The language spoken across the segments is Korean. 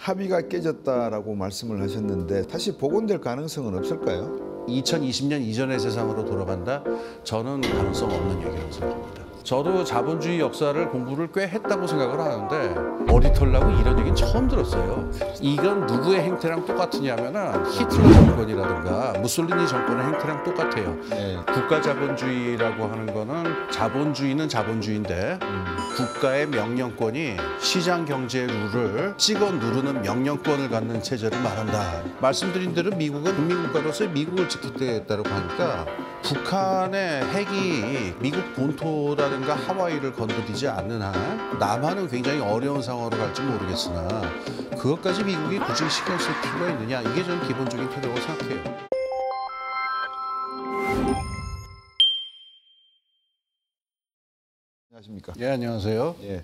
합의가 깨졌다라고 말씀을 하셨는데 다시 복원될 가능성은 없을까요? 2020년 이전의 세상으로 돌아간다? 저는 가능성 없는 얘기라고 생각합니다. 저도 자본주의 역사를 공부를 꽤 했다고 생각을 하는데 머리털나고 이런 얘기는 처음 들었어요. 이건 누구의 행태랑 똑같으냐면은 히틀러 정권이라든가 무솔리니 정권의 행태랑 똑같아요. 네. 국가 자본주의라고 하는 거는 자본주의는 자본주의인데 국가의 명령권이 시장 경제 룰을 찍어 누르는 명령권을 갖는 체제를 말한다. 말씀드린 대로 미국은 국민국가로서의 미국을 지키겠다고 하니까 북한의 핵이 미국 본토라든가 하와이를 건드리지 않는 한 남한은 굉장히 어려운 상황으로 갈지 모르겠으나 그것까지 미국이 굳이 신경 쓸 필요가 있느냐, 이게 저는 기본적인 태도라고 생각해요. 안녕하십니까? 예, 안녕하세요. 예,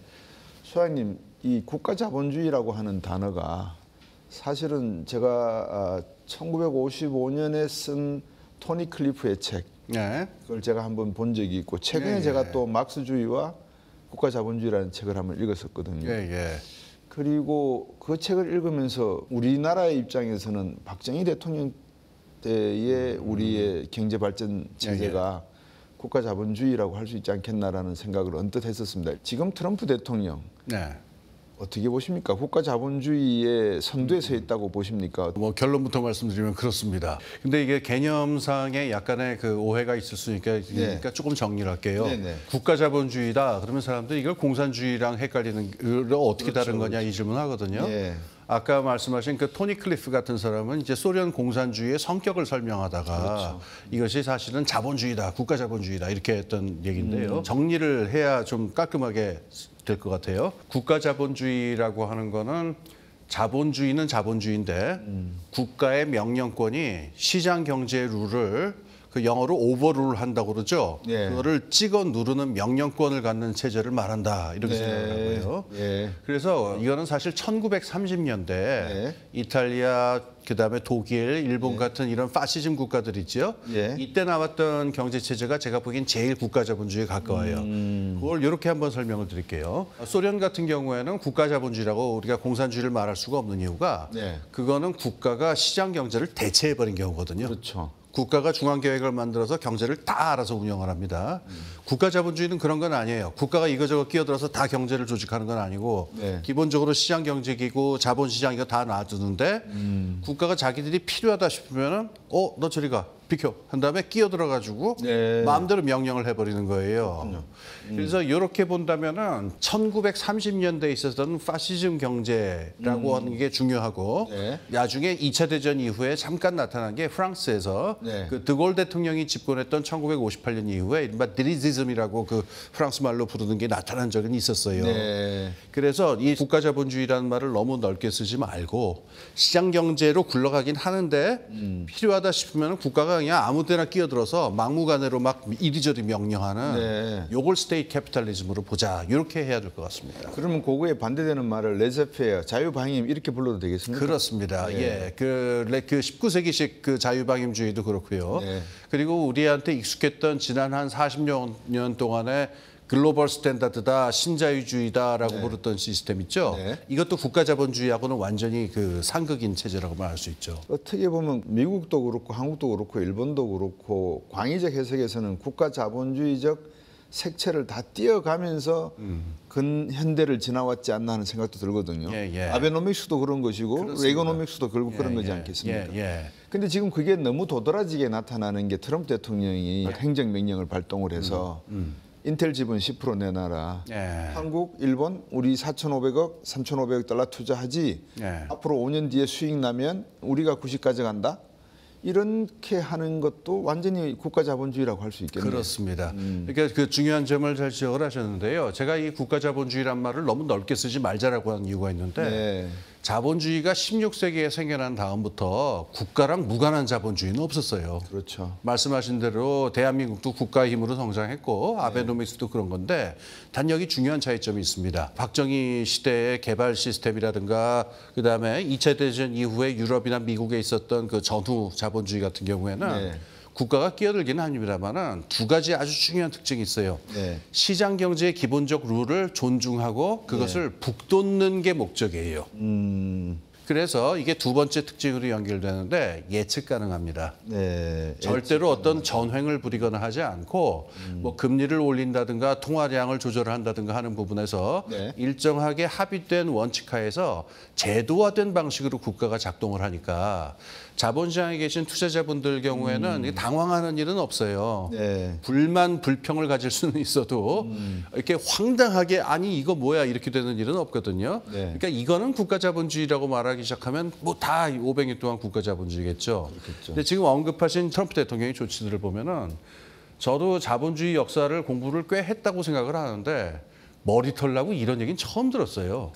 소장님, 이 국가 자본주의라고 하는 단어가 사실은 제가 1955년에 쓴 토니 클리프의 책, 네. 그걸 제가 한번 본 적이 있고 최근에 예. 제가 또 막스주의와 국가 자본주의라는 책을 한번 읽었었거든요. 예. 그리고 그 책을 읽으면서 우리나라의 입장에서는 박정희 대통령 때의 우리의 경제 발전 체제가 국가 자본주의라고 할 수 있지 않겠나라는 생각을 언뜻 했었습니다. 지금 트럼프 대통령 네. 어떻게 보십니까? 국가 자본주의의 선두에 서 있다고 보십니까? 뭐 결론부터 말씀드리면 그렇습니다. 근데 이게 개념상에 약간의 그 오해가 있을 수 있으니까 그러니까 조금 정리를 할게요. 네네. 국가 자본주의다 그러면 사람들이 이걸 공산주의랑 헷갈리는 거 어떻게 다른 거냐 이 질문하거든요. 예. 아까 말씀하신 그 토니 클리프 같은 사람은 이제 소련 공산주의의 성격을 설명하다가 이것이 사실은 자본주의다, 국가 자본주의다 이렇게 했던 얘기인데요. 정리를 해야 좀 깔끔하게 될 것 같아요. 국가 자본주의라고 하는 거는 자본주의는 자본주의인데 국가의 명령권이 시장 경제 룰을 그 영어로 오버룰 한다고 그러죠. 예. 그거를 찍어 누르는 명령권을 갖는 체제를 말한다 이렇게 생각을 하고요. 예. 그래서 이거는 사실 1930년대 이탈리아, 그다음에 독일, 일본 같은 이런 파시즘 국가들 있죠. 이때 나왔던 경제 체제가 제가 보기엔 제일 국가 자본주의에 가까워요. 그걸 이렇게 한번 설명을 드릴게요. 소련 같은 경우에는 국가 자본주의라고 우리가 공산주의를 말할 수가 없는 이유가 그거는 국가가 시장 경제를 대체해 버린 경우거든요. 그렇죠. 국가가 중앙계획을 만들어서 경제를 다 알아서 운영을 합니다. 국가 자본주의는 그런 건 아니에요. 국가가 이거저거 끼어들어서 다 경제를 조직하는 건 아니고 기본적으로 시장 경제기구, 자본시장 이거 다 놔두는데 국가가 자기들이 필요하다 싶으면은 너 저리 가. 비켜. 한 다음에 끼어들어가지고 마음대로 명령을 해버리는 거예요. 그래서 이렇게 본다면은 1930년대에 있었던 파시즘 경제라고 하는 게 중요하고 나중에 2차 대전 이후에 잠깐 나타난 게 프랑스에서 그 드골 대통령이 집권했던 1958년 이후에 이른바 드리지즘이라고 그 프랑스 말로 부르는 게 나타난 적은 있었어요. 그래서 이 국가 자본주의라는 말을 너무 넓게 쓰지 말고 시장 경제로 굴러가긴 하는데 필요하다 싶으면 국가가 그냥 아무 때나 끼어들어서 막무가내로 막 이리저리 명령하는 요걸 스테이트 캐피탈리즘으로 보자. 이렇게 해야 될 것 같습니다. 그러면 그거에 반대되는 말을 레저페어, 자유방임 이렇게 불러도 되겠습니까? 그렇습니다. 그 19세기식 그 자유방임주의도 그렇고요. 그리고 우리한테 익숙했던 지난 한 40년 동안의 글로벌 스탠다드다, 신자유주의다라고 부르던 시스템 있죠. 이것도 국가 자본주의하고는 완전히 그 상극인 체제라고 말할 수 있죠. 어떻게 보면 미국도 그렇고 한국도 그렇고 일본도 그렇고 광의적 해석에서는 국가 자본주의적 색채를 다 띄어가면서 근현대를 지나왔지 않나 하는 생각도 들거든요. 아베노믹스도 그런 것이고 레이거노믹스도 결국 그런 거지 않겠습니까? 근데 지금 그게 너무 도드라지게 나타나는 게 트럼프 대통령이 행정명령을 발동을 해서 인텔 지분 10% 내놔라. 한국, 일본 우리 4,500억, 3,500억 달러 투자하지. 앞으로 5년 뒤에 수익 나면 우리가 90 가져간다. 이렇게 하는 것도 완전히 국가 자본주의라고 할 수 있겠네요. 그렇습니다. 그러니까 그 중요한 점을 잘 지적을 하셨는데요. 제가 이 국가 자본주의란 말을 너무 넓게 쓰지 말자라고 하는 이유가 있는데 자본주의가 16세기에 생겨난 다음부터 국가랑 무관한 자본주의는 없었어요. 그렇죠. 말씀하신 대로 대한민국도 국가의 힘으로 성장했고 아베노믹스도 그런 건데 단 여기 중요한 차이점이 있습니다. 박정희 시대의 개발 시스템이라든가 그다음에 2차 대전 이후에 유럽이나 미국에 있었던 그 전후 자본주의 같은 경우에는 국가가 끼어들기는 합니다만은 두 가지 아주 중요한 특징이 있어요. 시장 경제의 기본적 룰을 존중하고 그것을 북돋는 게 목적이에요. 그래서 이게 두 번째 특징으로 연결되는데 예측 가능합니다. 네. 절대로 어떤 전횡을 부리거나 하지 않고 뭐 금리를 올린다든가 통화량을 조절한다든가 하는 부분에서 네. 일정하게 합의된 원칙하에서 제도화된 방식으로 국가가 작동을 하니까 자본시장에 계신 투자자분들 경우에는 당황하는 일은 없어요. 네. 불만, 불평을 가질 수는 있어도 이렇게 황당하게 아니 이거 뭐야 이렇게 되는 일은 없거든요. 네. 그러니까 이거는 국가자본주의라고 말하기 시작하면 뭐 다 500년 동안 국가자본주의겠죠. 근데 지금 언급하신 트럼프 대통령의 조치들을 보면은 저도 자본주의 역사를 공부를 꽤 했다고 생각을 하는데 머리털 나고 이런 얘기는 처음 들었어요.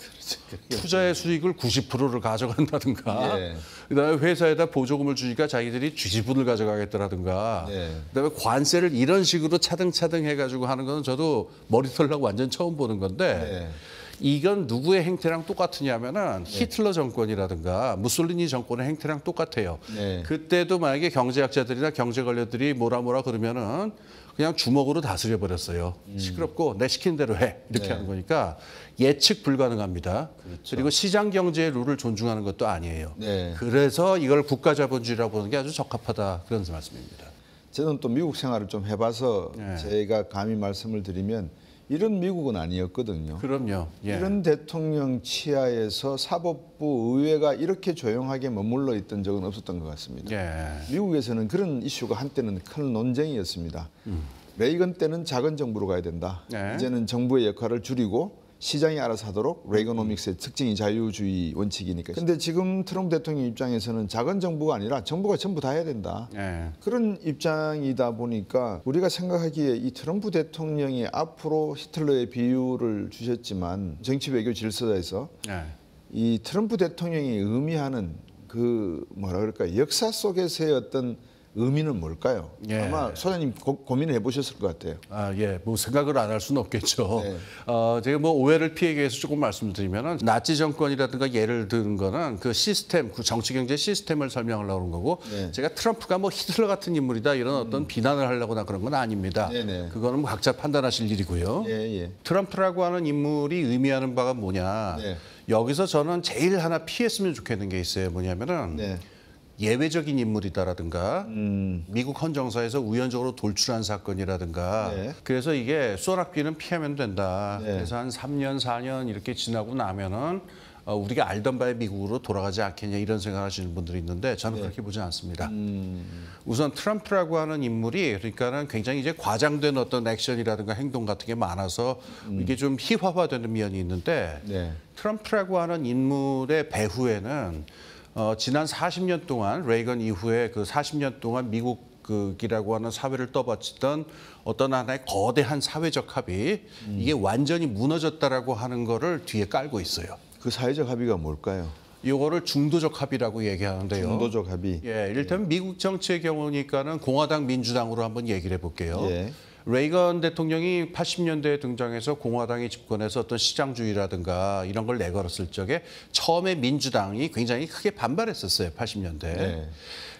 투자의 수익을 90%를 가져간다든가 예. 그다음에 회사에다 보조금을 주니까 자기들이 지분을 가져가겠다라든가 예. 그다음에 관세를 이런 식으로 차등차등 해가지고 하는 건 저도 머리털 나고 완전 처음 보는 건데 이건 누구의 행태랑 똑같으냐면은 히틀러 정권이라든가 무솔리니 정권의 행태랑 똑같아요. 네. 그때도 만약에 경제학자들이나 경제 관료들이 뭐라 그러면은 그냥 주먹으로 다스려 버렸어요. 시끄럽고 내 시키는 대로 해 이렇게 네. 하는 거니까 예측 불가능합니다. 그리고 시장 경제의 룰을 존중하는 것도 아니에요. 네. 그래서 이걸 국가자본주의라고 보는 게 아주 적합하다 그런 말씀입니다. 저는 또 미국 생활을 좀 해봐서 네. 제가 감히 말씀을 드리면 이런 미국은 아니었거든요. 그럼요. 예. 이런 대통령 치하에서 사법부 의회가 이렇게 조용하게 머물러 있던 적은 없었던 것 같습니다. 예. 미국에서는 그런 이슈가 한때는 큰 논쟁이었습니다. 레이건 때는 작은 정부로 가야 된다. 네. 이제는 정부의 역할을 줄이고 시장이 알아서 하도록 레이거노믹스의 특징이 자유주의 원칙이니까. 근데 지금 트럼프 대통령 입장에서는 작은 정부가 아니라 정부가 전부 다 해야 된다. 예. 그런 입장이다 보니까 우리가 생각하기에 이 트럼프 대통령이 앞으로 히틀러의 비유를 주셨지만 정치 외교 질서에서 예. 이 트럼프 대통령이 의미하는 그 뭐라 그럴까 역사 속에서의 어떤 의미는 뭘까요? 예. 아마 소장님 고민을 해보셨을 것 같아요. 아, 예. 뭐 생각을 안 할 수는 없겠죠. 네. 제가 뭐 오해를 피하기 위해서 조금 말씀드리면은 나치 정권이라든가 예를 드는 거는 그 시스템, 그 정치 경제 시스템을 설명하려고 그런 거고 네. 제가 트럼프가 뭐 히틀러 같은 인물이다 이런 어떤 비난을 하려거나 그런 건 아닙니다. 네네. 그거는 뭐 각자 판단하실 일이고요. 예, 예. 트럼프라고 하는 인물이 의미하는 바가 뭐냐. 네. 여기서 저는 제일 하나 피했으면 좋겠는 게 있어요. 뭐냐면은 네. 예외적인 인물이다라든가 미국 헌정사에서 우연적으로 돌출한 사건이라든가 네. 그래서 이게 소낙비는 피하면 된다. 네. 그래서 한 3년, 4년 이렇게 지나고 나면은 우리가 알던 바의 미국으로 돌아가지 않겠냐 이런 생각하시는 분들이 있는데 저는 그렇게 보지 않습니다. 우선 트럼프라고 하는 인물이 그러니까는 굉장히 이제 과장된 어떤 액션이라든가 행동 같은 게 많아서 이게 좀 희화화되는 면이 있는데 네. 트럼프라고 하는 인물의 배후에는 지난 40년 동안 레이건 이후에 그 40년 동안 미국이라고 하는 사회를 떠받치던 어떤 하나의 거대한 사회적 합의 이게 완전히 무너졌다라고 하는 거를 뒤에 깔고 있어요. 그 사회적 합의가 뭘까요? 이거를 중도적 합의라고 얘기하는데요. 중도적 합의. 예, 이를테면 미국 정치의 경우니까는 공화당, 민주당으로 한번 얘기를 해볼게요. 예. 레이건 대통령이 80년대에 등장해서 공화당이 집권해서 어떤 시장주의라든가 이런 걸 내걸었을 적에 처음에 민주당이 굉장히 크게 반발했었어요. 80년대. 네.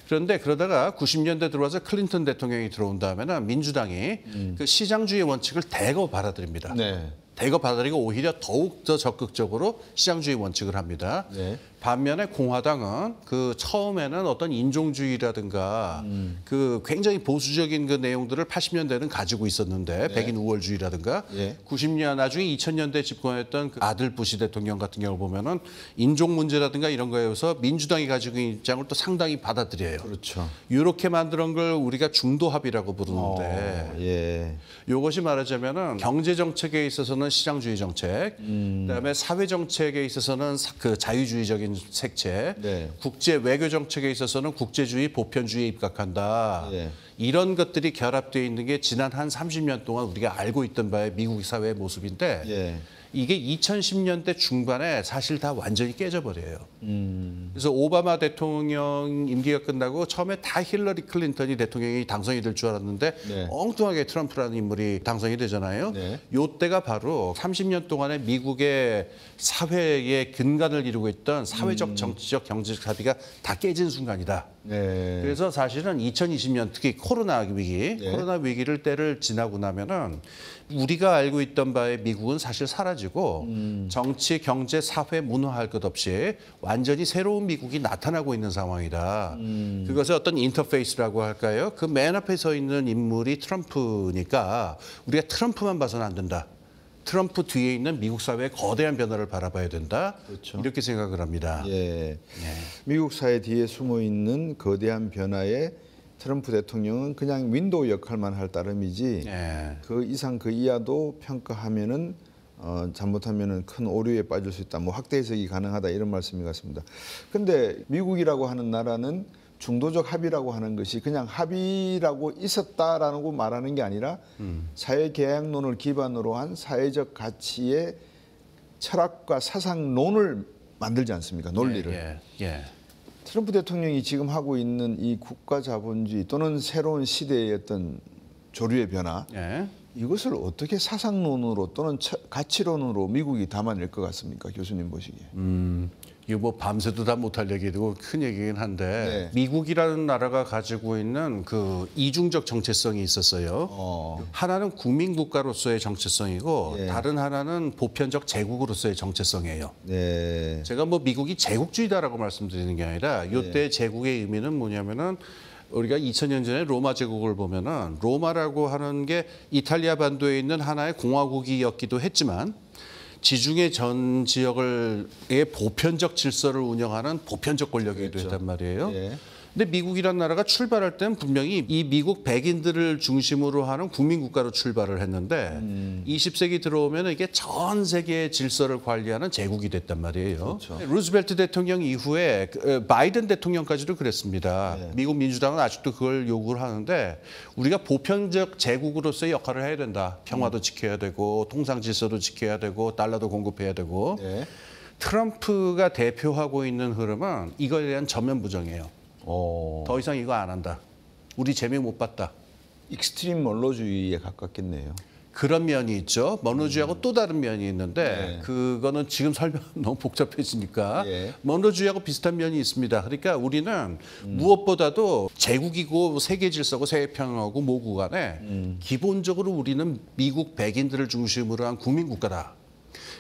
그런데 그러다가 90년대 들어와서 클린턴 대통령이 들어온 다음에는 민주당이 그 시장주의 원칙을 대거 받아들입니다. 네. 대거 받아들이고 오히려 더욱 더 적극적으로 시장주의 원칙을 합니다. 네. 반면에 공화당은 그 처음에는 어떤 인종주의라든가 그 굉장히 보수적인 그 내용들을 80년대는 가지고 있었는데 백인 우월주의라든가 예. 90년 나중에 2000년대 집권했던 그 아들 부시 대통령 같은 경우 보면은 인종 문제라든가 이런 거에 의해서 민주당이 가지고 있는 입장을 또 상당히 받아들여요. 그렇죠. 이렇게 만드는 걸 우리가 중도 합의라고 부르는데 예. 이것이 말하자면은 경제 정책에 있어서는 시장주의 정책, 그다음에 사회 정책에 있어서는 그 자유주의적인 색채, 네. 국제 외교 정책에 있어서는 국제주의, 보편주의에 입각한다. 네. 이런 것들이 결합되어 있는 게 지난 한 30년 동안 우리가 알고 있던 바의 미국 사회의 모습인데 예. 이게 2010년대 중반에 사실 다 완전히 깨져버려요. 그래서 오바마 대통령 임기가 끝나고 처음에 다 힐러리 클린턴이 대통령이 당선이 될 줄 알았는데 네. 엉뚱하게 트럼프라는 인물이 당선이 되잖아요. 네. 요때가 바로 30년 동안의 미국의 사회의 근간을 이루고 있던 사회적, 정치적, 경제적 합의가 다 깨진 순간이다. 네. 그래서 사실은 2020년 특히 코로나 위기, 네. 코로나 위기를 때를 지나고 나면은 우리가 알고 있던 바의 미국은 사실 사라지고 가지고 정치, 경제, 사회 문화할 것 없이 완전히 새로운 미국이 나타나고 있는 상황이다. 그것을 어떤 인터페이스라고 할까요? 그 맨 앞에 서 있는 인물이 트럼프니까 우리가 트럼프만 봐서는 안 된다. 트럼프 뒤에 있는 미국 사회의 거대한 변화를 바라봐야 된다. 그렇죠. 이렇게 생각을 합니다. 예. 미국 사회 뒤에 숨어 있는 거대한 변화에 트럼프 대통령은 그냥 윈도우 역할만 할 따름이지 예. 그 이상 그 이하도 평가하면은 잘못하면은 큰 오류에 빠질 수 있다. 뭐 확대 해석이 가능하다 이런 말씀이 같습니다. 근데 미국이라고 하는 나라는 중도적 합의라고 하는 것이 그냥 합의라고 있었다라고 말하는 게 아니라 사회계약론을 기반으로 한 사회적 가치의 철학과 사상론을 만들지 않습니까? 논리를. 예. 트럼프 대통령이 지금 하고 있는 이 국가 자본주의 또는 새로운 시대의 어떤 조류의 변화 예. 이것을 어떻게 사상론으로 또는 가치론으로 미국이 담아낼 것 같습니까? 교수님 보시기에. 이거 뭐 밤새도 다 못할 얘기고 큰 얘기긴 한데 네. 미국이라는 나라가 가지고 있는 그 이중적 정체성이 있었어요. 하나는 국민국가로서의 정체성이고 예. 다른 하나는 보편적 제국으로서의 정체성이에요. 네. 제가 뭐 미국이 제국주의다라고 말씀드리는 게 아니라 이때 제국의 의미는 뭐냐면은 우리가 2000년 전에 로마 제국을 보면은 로마라고 하는 게 이탈리아 반도에 있는 하나의 공화국이었기도 했지만 지중해 전 지역의 보편적 질서를 운영하는 보편적 권력이기도 그렇죠. 했단 말이에요. 예. 근데 미국이란 나라가 출발할 때는 분명히 이 미국 백인들을 중심으로 하는 국민국가로 출발을 했는데 20세기 들어오면 이게 전 세계의 질서를 관리하는 제국이 됐단 말이에요. 그렇죠. 루즈벨트 대통령 이후에 바이든 대통령까지도 그랬습니다. 네. 미국 민주당은 아직도 그걸 요구를 하는데 우리가 보편적 제국으로서의 역할을 해야 된다. 평화도 지켜야 되고 통상 질서도 지켜야 되고 달러도 공급해야 되고 네. 트럼프가 대표하고 있는 흐름은 이거에 대한 전면 부정이에요. 오. 더 이상 이거 안 한다. 우리 재미 못 봤다. 익스트림 원로주의에 가깝겠네요. 그런 면이 있죠. 먼로주의하고 또 다른 면이 있는데 네. 그거는 지금 설명하면 너무 복잡해지니까 예. 먼로주의하고 비슷한 면이 있습니다. 그러니까 우리는 무엇보다도 제국이고 세계 질서고 세계 평화고 모국 간에 기본적으로 우리는 미국 백인들을 중심으로 한 국민국가다.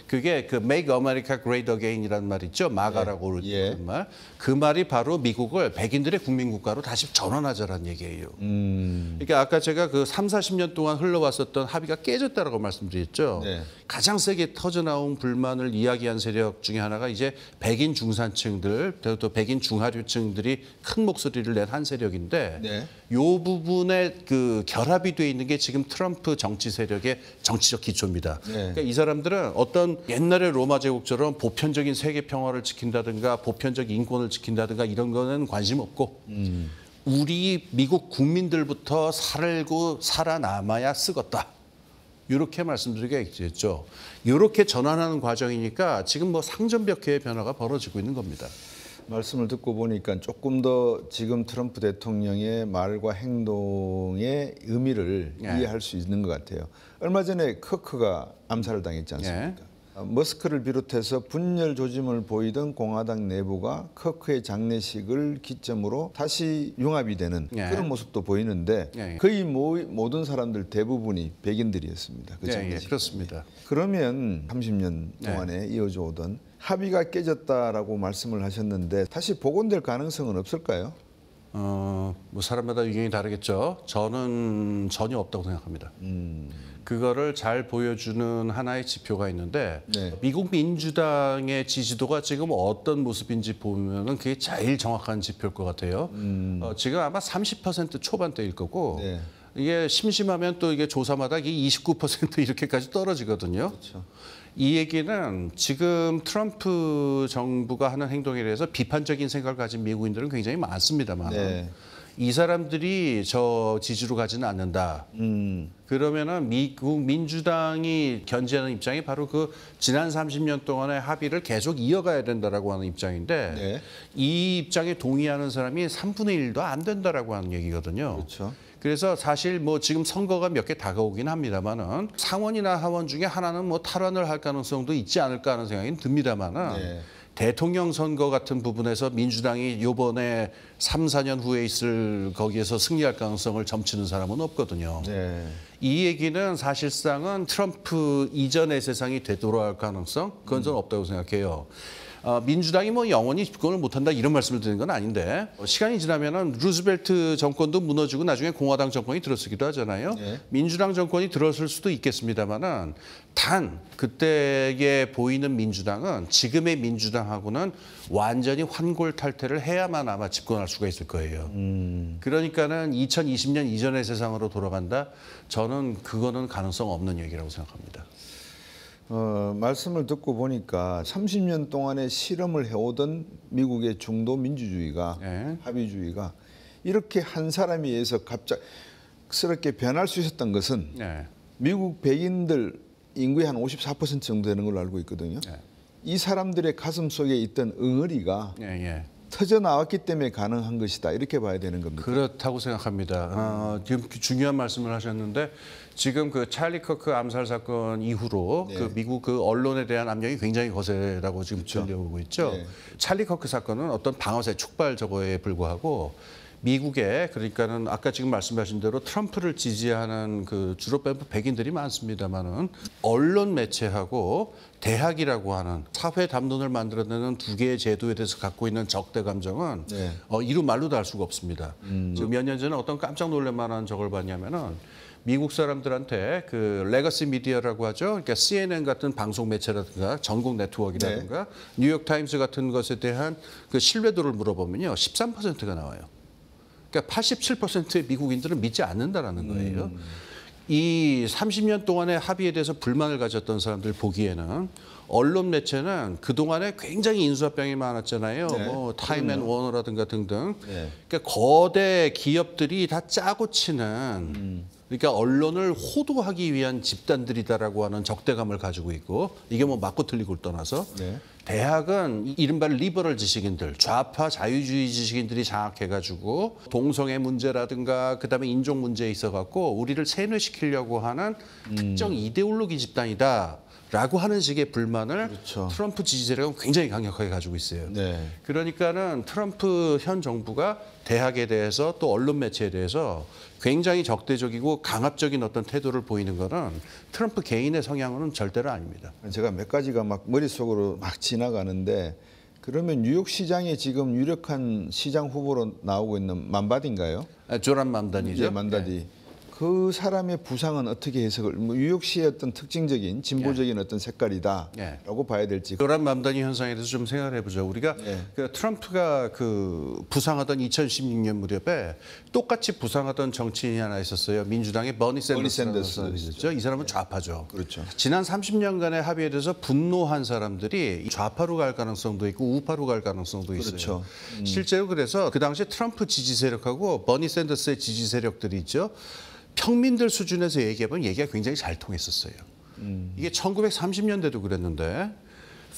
그게 그 Make America Great Again이라는 말 있죠. 마가라고 예. 그러는 말. 그 말이 바로 미국을 백인들의 국민국가로 다시 전환하자라는 얘기예요. 그러니까 아까 제가 그 3, 40년 동안 흘러왔었던 합의가 깨졌다라고 말씀드렸죠. 네. 가장 세게 터져나온 불만을 이야기한 세력 중에 하나가 이제 백인 중산층들, 또 백인 중하류층들이 큰 목소리를 낸 한 세력인데 네. 요 부분에 그 결합이 돼 있는 게 지금 트럼프 정치 세력의 정치적 기초입니다. 네. 그러니까 이 사람들은 어떤 옛날의 로마 제국처럼 보편적인 세계 평화를 지킨다든가 보편적 인권을 지킨다든가 이런 거는 관심 없고 우리 미국 국민들부터 살고 살아남아야 쓰겄다. 이렇게 말씀드리겠죠. 이렇게 전환하는 과정이니까 지금 뭐 상전벽해의 변화가 벌어지고 있는 겁니다. 말씀을 듣고 보니까 조금 더 지금 트럼프 대통령의 말과 행동의 의미를 예. 이해할 수 있는 것 같아요. 얼마 전에 커크가 암살을 당했지 않습니까? 머스크를 비롯해서 분열 조짐을 보이던 공화당 내부가 커크의 장례식을 기점으로 다시 융합이 되는 예. 그런 모습도 보이는데 예. 거의 모든 사람들 대부분이 백인들이었습니다. 그 예, 장례식. 그렇습니다. 그러면 30년 동안에 이어져 오던 합의가 깨졌다라고 말씀을 하셨는데 다시 복원될 가능성은 없을까요? 뭐 사람마다 의견이 다르겠죠. 저는 전혀 없다고 생각합니다. 그거를 잘 보여주는 하나의 지표가 있는데 네. 미국 민주당의 지지도가 지금 어떤 모습인지 보면은 그게 제일 정확한 지표일 것 같아요. 지금 아마 30% 초반대일 거고 네. 이게 심심하면 또 이게 조사마다 이게 29% 이렇게까지 떨어지거든요. 그렇죠. 이 얘기는 지금 트럼프 정부가 하는 행동에 대해서 비판적인 생각을 가진 미국인들은 굉장히 많습니다만 네. 이 사람들이 저 지지로 가지는 않는다. 그러면은 미국 민주당이 견지하는 입장이 바로 그 지난 30년 동안의 합의를 계속 이어가야 된다라고 하는 입장인데 네. 이 입장에 동의하는 사람이 3분의 1도 안 된다라고 하는 얘기거든요. 그렇죠. 그래서 사실 뭐 지금 선거가 몇 개 다가오긴 합니다만은 상원이나 하원 중에 하나는 뭐 탈환을 할 가능성도 있지 않을까 하는 생각이 듭니다만은 네. 대통령 선거 같은 부분에서 민주당이 요번에 3, 4년 후에 있을 거기에서 승리할 가능성을 점치는 사람은 없거든요. 네. 이 얘기는 사실상은 트럼프 이전의 세상이 되돌아갈 가능성? 그건 저는 없다고 생각해요. 민주당이 뭐 영원히 집권을 못한다 이런 말씀을 드리는 건 아닌데 시간이 지나면은 루즈벨트 정권도 무너지고 나중에 공화당 정권이 들어서기도 하잖아요. 네. 민주당 정권이 들어설 수도 있겠습니다만은 단 그때에 보이는 민주당은 지금의 민주당하고는 완전히 환골탈태를 해야만 아마 집권할 수가 있을 거예요. 그러니까는 2020년 이전의 세상으로 돌아간다. 저는 그거는 가능성 없는 얘기라고 생각합니다. 말씀을 듣고 보니까 30년 동안의 실험을 해오던 미국의 중도 민주주의가 네. 합의주의가 이렇게 한 사람에 의해서 갑작스럽게 변할 수 있었던 것은 네. 미국 백인들 인구의 한 54% 정도 되는 걸로 알고 있거든요. 네. 이 사람들의 가슴 속에 있던 응어리가 터져 나왔기 때문에 가능한 것이다. 이렇게 봐야 되는 겁니다. 그렇다고 생각합니다. 지금 중요한 말씀을 하셨는데 지금 그 찰리 커크 암살 사건 이후로 그 미국 그 언론에 대한 압력이 굉장히 거세라고 지금 들려오고 있죠. 찰리 커크 사건은 어떤 방아쇠 촉발 저거에 불과하고 미국에 그러니까는 아까 지금 말씀하신 대로 트럼프를 지지하는 그 주로 백인들이 많습니다만은 언론 매체하고 대학이라고 하는 사회 담론을 만들어내는 두 개의 제도에 대해서 갖고 있는 적대 감정은 이루 말로도 할 수가 없습니다. 지금 몇 년 전에 어떤 깜짝 놀랄 만한 저걸 봤냐면은 미국 사람들한테 그 레거시 미디어라고 하죠. 그러니까 CNN 같은 방송 매체라든가 전국 네트워크라든가 뉴욕 타임스 같은 것에 대한 그 신뢰도를 물어보면요. 13%가 나와요. 그러니까 87%의 미국인들은 믿지 않는다라는 거예요. 이 30년 동안의 합의에 대해서 불만을 가졌던 사람들 보기에는 언론 매체는 그동안에 굉장히 인수합병이 많았잖아요. 뭐 타임앤 워너라든가 등등. 그러니까 거대 기업들이 다 짜고 치는 그러니까 언론을 호도하기 위한 집단들이다라고 하는 적대감을 가지고 있고 이게 뭐 맞고 틀리고를 떠나서 대학은 이른바 리버럴 지식인들, 좌파 자유주의 지식인들이 장악해가지고 동성애 문제라든가 그다음에 인종 문제에 있어갖고 우리를 세뇌시키려고 하는 특정 이데올로기 집단이다. 라고 하는 식의 불만을 트럼프 지지 세력은 굉장히 강력하게 가지고 있어요. 그러니까는 트럼프 현 정부가 대학에 대해서 또 언론 매체에 대해서 굉장히 적대적이고 강압적인 어떤 태도를 보이는 거는 트럼프 개인의 성향은 절대로 아닙니다. 제가 몇 가지가 막 머릿속으로 막 지나가는데 그러면 뉴욕 시장에 지금 유력한 시장 후보로 나오고 있는 만바디인가요? 조란 맘다니죠. 네, 만다디. 그 사람의 부상은 어떻게 해석을 뉴욕시의 어떤 특징적인 진보적인 어떤 색깔이다라고 봐야 될지. 조란 맘다니 현상에 대해서 좀 생각을 해보죠. 우리가 그 트럼프가 그 부상하던 2016년 무렵에 똑같이 부상하던 정치인이 하나 있었어요. 민주당의 버니 샌더스 있었죠. 이 사람은 좌파죠. 그렇죠. 지난 30년간의 합의에 대해서 분노한 사람들이 좌파로 갈 가능성도 있고 우파로 갈 가능성도 있어요. 그렇죠. 실제로 그래서 그 당시에 트럼프 지지 세력하고 버니 샌더스의 지지 세력들이 있죠. 평민들 수준에서 얘기해보면 얘기가 굉장히 잘 통했었어요. 이게 1930년대도 그랬는데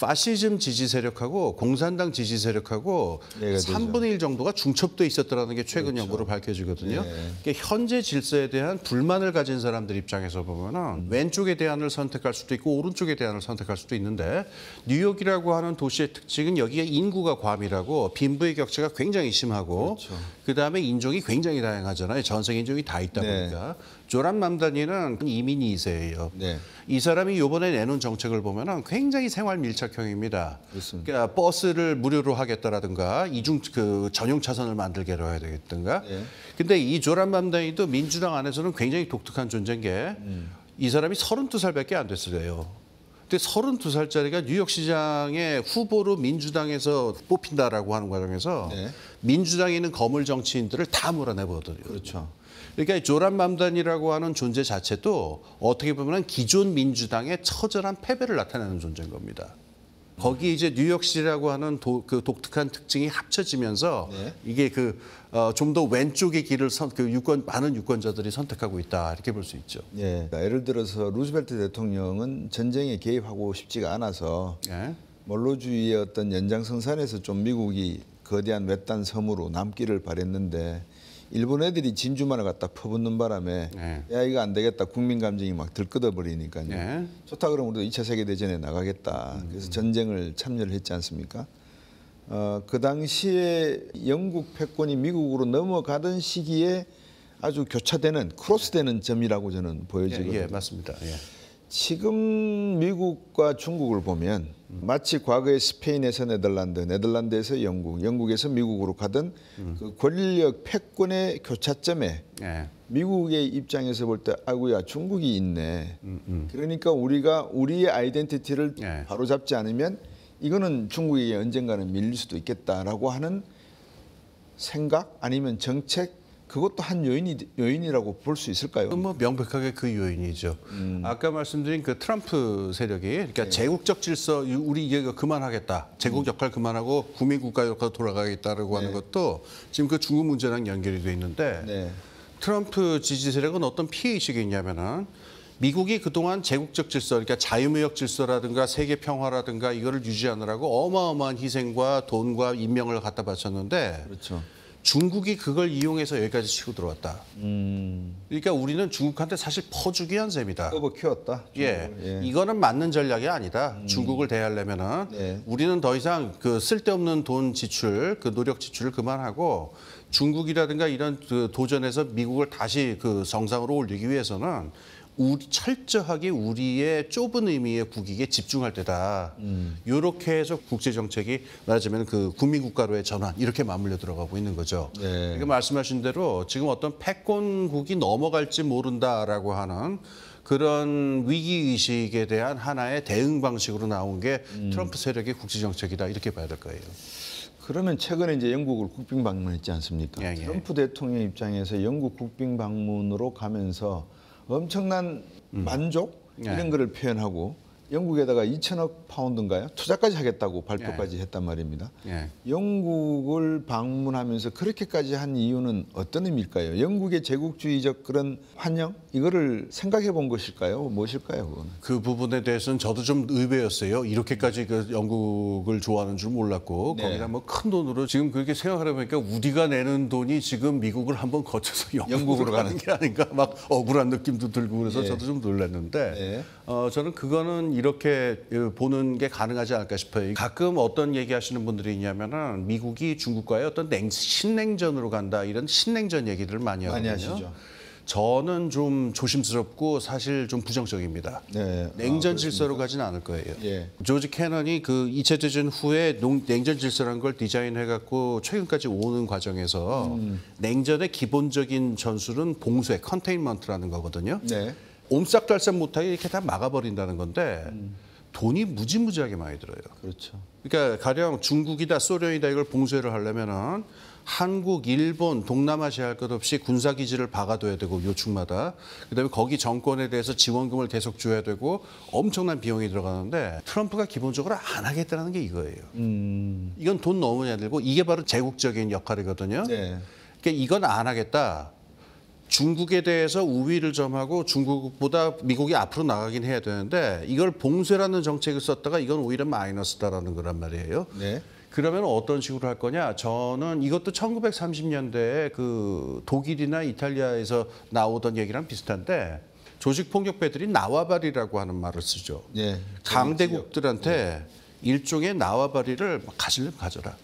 파시즘 지지 세력하고 공산당 지지 세력하고 3분의 1 정도가 중첩돼 있었다는 게 최근 연구로 밝혀지거든요. 그러니까 현재 질서에 대한 불만을 가진 사람들 입장에서 보면은 왼쪽의 대안을 선택할 수도 있고 오른쪽의 대안을 선택할 수도 있는데 뉴욕이라고 하는 도시의 특징은 여기에 인구가 과밀하고 빈부의 격차가 굉장히 심하고 그다음에 인종이 굉장히 다양하잖아요. 전 세계 인종이 다 있다 보니까. 조란 맘다니는 이민이 2세예요. 이 사람이 이번에 내놓은 정책을 보면 굉장히 생활 밀착형입니다. 그러니까 버스를 무료로 하겠다라든가 이중 그 전용 차선을 만들게로 해야 되겠든가. 근데 이 조란 맘다니도 민주당 안에서는 굉장히 독특한 존재인 게 이 사람이 32살밖에 안 됐어요. 근데 32살짜리가 뉴욕시장의 후보로 민주당에서 뽑힌다라고 하는 과정에서 민주당에 있는 거물 정치인들을 다 몰아내버거든요. 그렇죠. 그러니까 조란 맘단이라고 하는 존재 자체도 어떻게 보면 기존 민주당의 처절한 패배를 나타내는 존재인 겁니다. 거기 이제 뉴욕시라고 하는 그 독특한 특징이 합쳐지면서 이게 그 좀 더 왼쪽의 길을 많은 유권자들이 선택하고 있다 이렇게 볼 수 있죠. 예를 들어서 루즈벨트 대통령은 전쟁에 개입하고 싶지가 않아서 몰로주의의 어떤 연장선상에서 좀 미국이 거대한 외딴 섬으로 남기를 바랬는데 일본 애들이 진주만을 갖다 퍼붓는 바람에 네. 야 이거 안 되겠다 국민 감정이 막 들끓어 버리니까요. 네. 좋다 그러면 우리도 2차 세계 대전에 나가겠다. 그래서 전쟁을 참여를 했지 않습니까? 그 당시에 영국 패권이 미국으로 넘어가던 시기에 아주 교차되는 크로스되는 점이라고 저는 보여지거든요. 예, 맞습니다. 예. 지금 미국과 중국을 보면 마치 과거에 스페인에서 네덜란드, 네덜란드에서 영국, 영국에서 미국으로 가던 그 권력 패권의 교차점에 예. 미국의 입장에서 볼 때 아이고야 중국이 있네. 그러니까 우리가 우리의 아이덴티티를 예. 바로잡지 않으면 이거는 중국에게 언젠가는 밀릴 수도 있겠다라고 하는 생각 아니면 정책 그것도 한 요인이라고 볼 수 있을까요? 뭐 명백하게 그 요인이죠. 아까 말씀드린 그 트럼프 세력이 그러니까 제국적 질서 우리 이게 그만하겠다. 제국 역할 그만하고 국민 국가 역할 돌아가겠다라고 하는 것도 지금 그 중국 문제랑 연결이 돼 있는데 네. 트럼프 지지 세력은 어떤 피해 의식이 있냐면은 미국이 그동안 제국적 질서, 그러니까 자유무역 질서라든가 세계 평화라든가 이거를 유지하느라고 어마어마한 희생과 돈과 인명을 갖다 바쳤는데 그렇죠. 중국이 그걸 이용해서 여기까지 치고 들어왔다. 그러니까 우리는 중국한테 사실 퍼주기한 셈이다. 업어 키웠다. 예, 이거는 맞는 전략이 아니다. 중국을 대하려면은 네. 우리는 더 이상 그 쓸데없는 돈 지출, 그 노력 지출을 그만하고 중국이라든가 이런 그 도전에서 미국을 다시 그 정상으로 올리기 위해서는 철저하게 우리의 좁은 의미의 국익에 집중할 때다. 이렇게 해서 국제 정책이 말하자면 그 국민 국가로의 전환 이렇게 맞물려 들어가고 있는 거죠. 네. 그러니까 말씀하신 대로 지금 어떤 패권국이 넘어갈지 모른다라고 하는 그런 위기 의식에 대한 하나의 대응 방식으로 나온 게 트럼프 세력의 국제 정책이다 이렇게 봐야 될 거예요. 그러면 최근에 이제 영국을 국빈 방문했지 않습니까? 예, 예. 트럼프 대통령 입장에서 영국 국빈 방문으로 가면서 엄청난 만족 예. 이런 거를 표현하고 영국에다가 2천억 파운드인가요? 투자까지 하겠다고 발표까지 했단 말입니다. 예. 영국을 방문하면서 그렇게까지 한 이유는 어떤 의미일까요? 영국의 제국주의적 그런 환영 이거를 생각해 본 것일까요? 무엇일까요? 그거는? 그 부분에 대해서는 저도 좀 의외였어요. 이렇게까지 그 영국을 좋아하는 줄 몰랐고 네. 거기다 뭐 큰 돈으로 지금 그렇게 생각하다 보니까 우리가 내는 돈이 지금 미국을 한번 거쳐서 영국으로 가는 게 아닌가 막 억울한 느낌도 들고 그래서 네. 저도 좀 놀랐는데 네. 저는 그거는 이렇게 보는 게 가능하지 않을까 싶어요. 가끔 어떤 얘기하시는 분들이 있냐면은 미국이 중국과의 어떤 신냉전으로 간다 이런 신냉전 얘기들을 많이 하거든요. 하시죠. 저는 좀 조심스럽고 사실 좀 부정적입니다. 네. 냉전 질서로 가진 않을 거예요. 예. 조지 캐넌이 그 2차 대전 후에 냉전 질서라는 걸 디자인해갖고 최근까지 오는 과정에서 냉전의 기본적인 전술은 봉쇄, 컨테인먼트라는 거거든요. 네. 옴싹달싹 못하게 이렇게 다 막아버린다는 건데 돈이 무지무지하게 많이 들어요. 그렇죠. 그러니까 가령 중국이다 소련이다 이걸 봉쇄를 하려면은 한국, 일본, 동남아시아 할 것 없이 군사기지를 박아둬야 되고 요충마다 그다음에 거기 정권에 대해서 지원금을 계속 줘야 되고 엄청난 비용이 들어가는데 트럼프가 기본적으로 안 하겠다는 게 이거예요. 이건 돈 너무 많이 들고 이게 바로 제국적인 역할이거든요. 네. 그러니까 이건 안 하겠다. 중국에 대해서 우위를 점하고 중국보다 미국이 앞으로 나가긴 해야 되는데 이걸 봉쇄라는 정책을 썼다가 이건 오히려 마이너스다라는 거란 말이에요. 네. 그러면 어떤 식으로 할 거냐? 저는 이것도 1930년대에 그 독일이나 이탈리아에서 나오던 얘기랑 비슷한데 조직폭력배들이 나와바리라고 하는 말을 쓰죠. 네. 강대국들한테 일종의 나와바리를 가지려면 가져라.